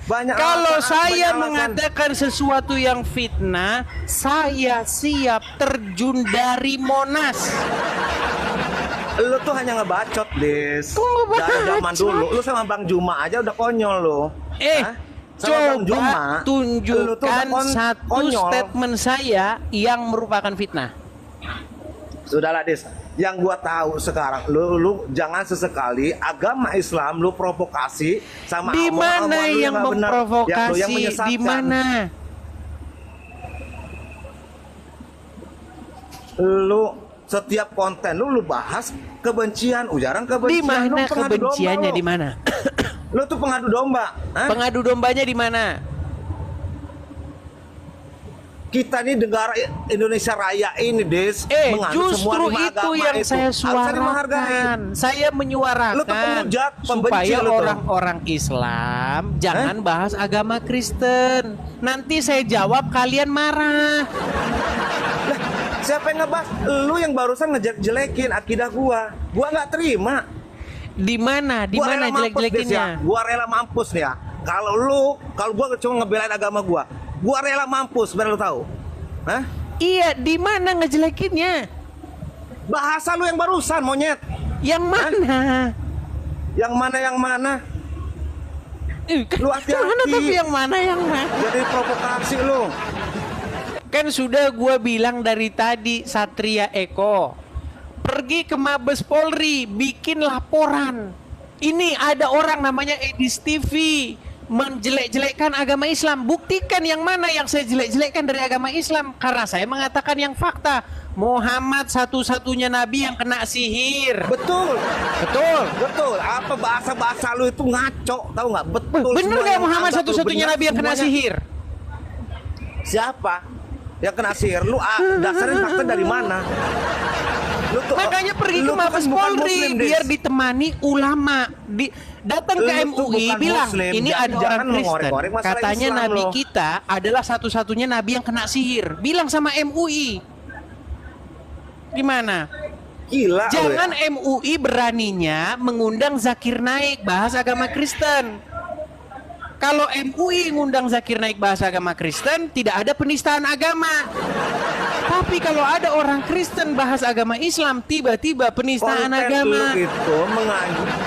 Kalau alasan, saya banyak alasan. mengatakan sesuatu yang fitnah, saya siap terjun dari Monas. Lu tuh hanya ngebacot, Des. Kok ngebacot? Dari zaman dulu, lu sama Bang Juma aja udah konyol lu. Hah? Sama Bang Juma, Coba lu tuh tunjukkan udah satu konyol. statement saya yang merupakan fitnah. Sudahlah, Des. Yang gua tahu sekarang, lu jangan sesekali agama Islam lu provokasi sama Di mana lu yang nggak benar. Yang memprovokasi? menyesatkan. Di mana? Lu setiap konten lu bahas kebencian, ujaran Di kebencian. Lu mana pengadu domba, kebenciannya? lu. Di mana? Lu tuh pengadu domba. Hah? Pengadu dombanya di mana? Kita nih negara Indonesia Raya ini, Des, menganut semua Justru lima itu agama yang itu. saya Harusnya dihargai. suarakan. Saya Lu tuh menyuarakan pemujat, pembenci supaya lu tuh. orang-orang Islam jangan bahas agama Kristen. Nanti saya jawab kalian marah. Lah, siapa yang ngebahas? Lu yang barusan ngejelek-jelekin akidah gua. Gua nggak terima. Di mana? Di Gua mana rela mampus, Des, ya. jelek-jelekinnya? Gua rela mampus nih ya. Kalau gua cuma ngebelain agama gua rela mampus, biar lu tahu. Hah? Iya, di mana ngejelekinnya? Bahasa lu yang barusan, monyet. Yang mana? Yang mana? Lu hati-hati. Mana tapi yang mana? Jadi provokasi lu. Kan sudah gua bilang dari tadi, Satria Eko pergi ke Mabes Polri bikin laporan. Ini ada orang namanya Edis TV menjelek-jelekkan agama Islam. Buktikan yang mana yang saya jelek-jelekkan dari agama Islam. Karena saya mengatakan yang fakta. Muhammad satu-satunya nabi yang kena sihir. Betul. Betul. Apa bahasa lu itu ngaco, tahu nggak? Betul. Bener semua gak yang Muhammad anggap lu satu-satunya benar, nabi yang kena semuanya. sihir? Siapa yang kena sihir? Lu dasarnya fakta dari mana? Lu tuh, Makanya pergi ke lu tuh Mabes kan bukan Polri Muslim, Des. biar ditemani ulama. Datang ke Lu tuh MUI bukan bilang Muslim. ini ada Jangan orang Kristen. mengorek-orek masalah Katanya Islam nabi lo. kita adalah satu-satunya nabi yang kena sihir. Bilang sama MUI. Gimana? Gila lu Jangan ya. MUI beraninya mengundang Zakir Naik bahas agama Kristen. Kalau MUI ngundang Zakir Naik bahas agama Kristen, tidak ada penistaan agama. Tapi kalau ada orang Kristen bahas agama Islam, tiba-tiba penistaan Konten agama. lu itu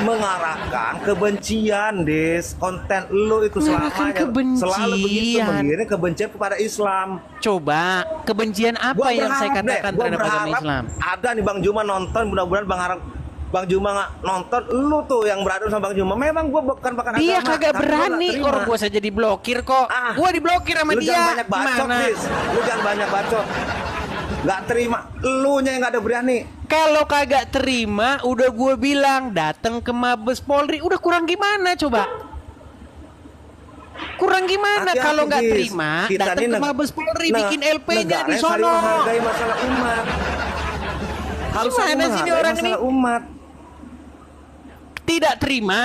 mengarahkan kebencian, Des. Konten lu itu Mengarahkan selamanya kebencian. selalu begitu, mengiring kebencian kepada Islam. Coba, kebencian apa Gua yang saya berharap deh, katakan gua terhadap agama berharap Islam? ada nih Bang Juma nonton, mudah-mudahan Bang Juma nggak nonton, lu tuh yang berada sama Bang Juma. Memang gua bukan agama. Dia kagak tapi gua berani, nggak terima. orang gua saja diblokir kok. Gua diblokir sama Lu dia. jangan banyak bacot, Gimana? Dis. Lu jangan banyak bacot. Nggak terima, lu nya yang nggak ada berani. Kalau kagak terima, udah gue bilang datang ke Mabes Polri. Udah kurang gimana coba? Kurang gimana Hati-hati, kalau nggak Dis. terima? Kita Datang nih ke Mabes Polri, bikin LP-nya negara di yang saling sono. menghargai masalah umat. Harus saling Gimana sih ini menghargai orang ini? masalah umat. Tidak terima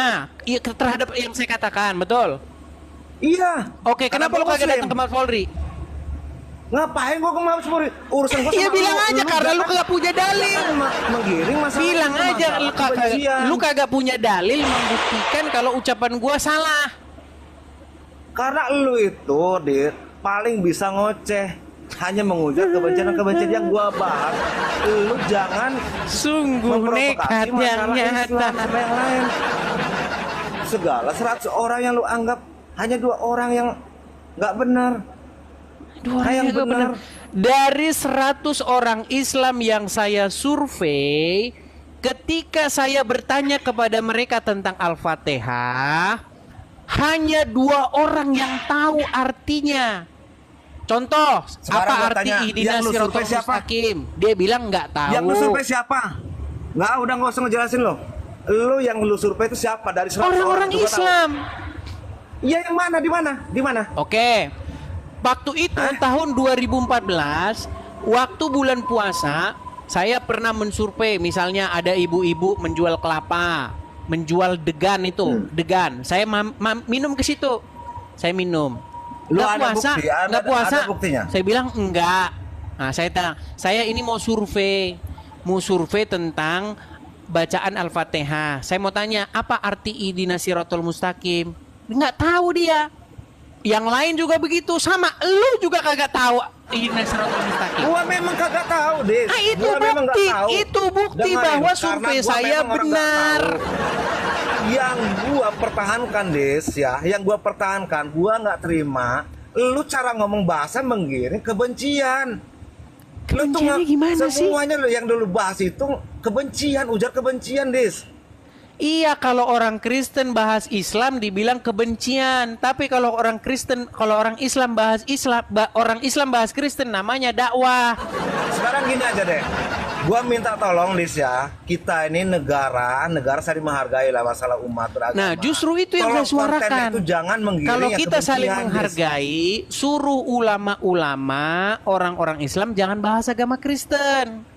ya, terhadap yang saya katakan, betul? Iya. Oke, kenapa Karena lo kagak Muslim. datang ke Mabes Polri? Ngapain gua ke Mabes Polri? Urusan gua sama Iya bilang aja karena lu jangan kagak punya dalil. menggiring masalah. Bilang itu, aja masalah kebencian. lu kagak punya dalil membuktikan kalau ucapan gua salah. Karena lu itu, Dit, paling bisa ngoceh. Hanya mengujar kebencian yang gua bahas. Lu jangan Sungguh nekat memprovokasi yang masalah nyata. Islam sama yang lain. Segala 100 orang yang lu anggap hanya 2 orang yang nggak benar. Dua orang yang juga benar. Dari 100 orang Islam yang saya survei, ketika saya bertanya kepada mereka tentang Al-Fatihah, hanya 2 orang yang tahu artinya. Contoh, Sekarang apa gua arti tanya, ihdina yang lu siratal survei siapa? mustaqim? Dia bilang nggak tahu. Yang lu survei siapa? Udah nggak usah ngejelasin lo. Lu yang lu survei itu siapa dari 100 Orang-orang orang? Coba Islam. tahu. Iya, yang mana? Di mana? Di mana? Oke. Waktu itu tahun 2014, waktu bulan puasa, saya pernah mensurvei, misalnya ada ibu-ibu menjual kelapa, menjual degan itu, degan. Saya minum ke situ. Saya minum. Lu Nggak ada puasa, bukti? nggak puasa. Ada buktinya? Saya bilang enggak. Nah, saya ini mau survei tentang bacaan Al-Fatihah. Saya mau tanya, apa arti ihdina siratal mustaqim? Nggak tahu dia. Yang lain juga begitu, sama lu juga kagak tahu ini Siratal Mustaqim. Gua memang kagak tahu, Dis. Ah, itu Gua memang nggak bukti, tahu. itu bukti Dengerin, bahwa karena survei gua saya memang orang nggak benar. tahu. Yang gua pertahankan, Des, ya, yang gua pertahankan, gua nggak terima lu cara ngomong bahasa menggiring kebencian. Kebenciannya gimana sih? Semuanya lo yang dulu bahas itu kebencian, ujar kebencian, Des. Iya, kalau orang Kristen bahas Islam dibilang kebencian. Tapi kalau orang Kristen, kalau orang Islam bahas Islam, orang Islam bahas Kristen namanya dakwah. Sekarang gini aja deh. Gua minta tolong, Dis, ya. Kita ini negara saling menghargai lah masalah umat beragama. Nah, justru itu yang saya Tolong konten suarakan. itu jangan menggiring Kalau yang kita saling kebencian, Dis. menghargai, suruh ulama-ulama, orang-orang Islam jangan bahas agama Kristen.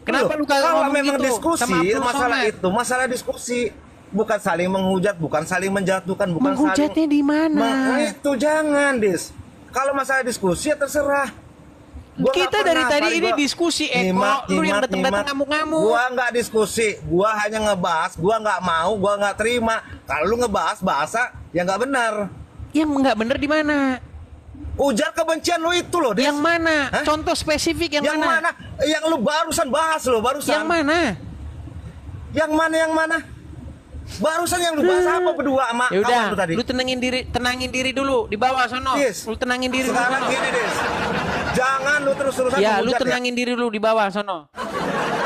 Kenapa Loh, lu kagak kalau ngomong memang gitu diskusi sama Abdul masalah Somad? itu, masalah diskusi, bukan saling menghujat, bukan saling menjatuhkan, bukan Menghujatnya di mana? Itu jangan, Dis. Kalau masalah diskusi ya terserah. Gua Kita nggak dari pernah, tadi kali ini gua diskusi, Eko. nyimak, Lu yang nyimak, datang-datang nyimak. ngamuk-ngamuk. Gua nggak diskusi, gua hanya ngebahas, gua nggak mau, gua nggak terima. Kalau lu ngebahas bahasa yang nggak benar, Yang nggak bener di mana? ujar kebencian lu itu loh, Dis. Yang mana? Hah? Contoh spesifik yang mana? Yang lu barusan bahas lo, barusan. Yang mana? Yang mana? Yang mana? Barusan yang lu bahas apa berdua sama Ya udah, kawan lu tadi? lu tenangin diri dulu di bawah sono. Yes. Lu tenangin diri dulu Sekarang sono. gini, Des. Jangan lu terus-terusan Ya, lu menghujat, tenangin diri dulu di bawah sono.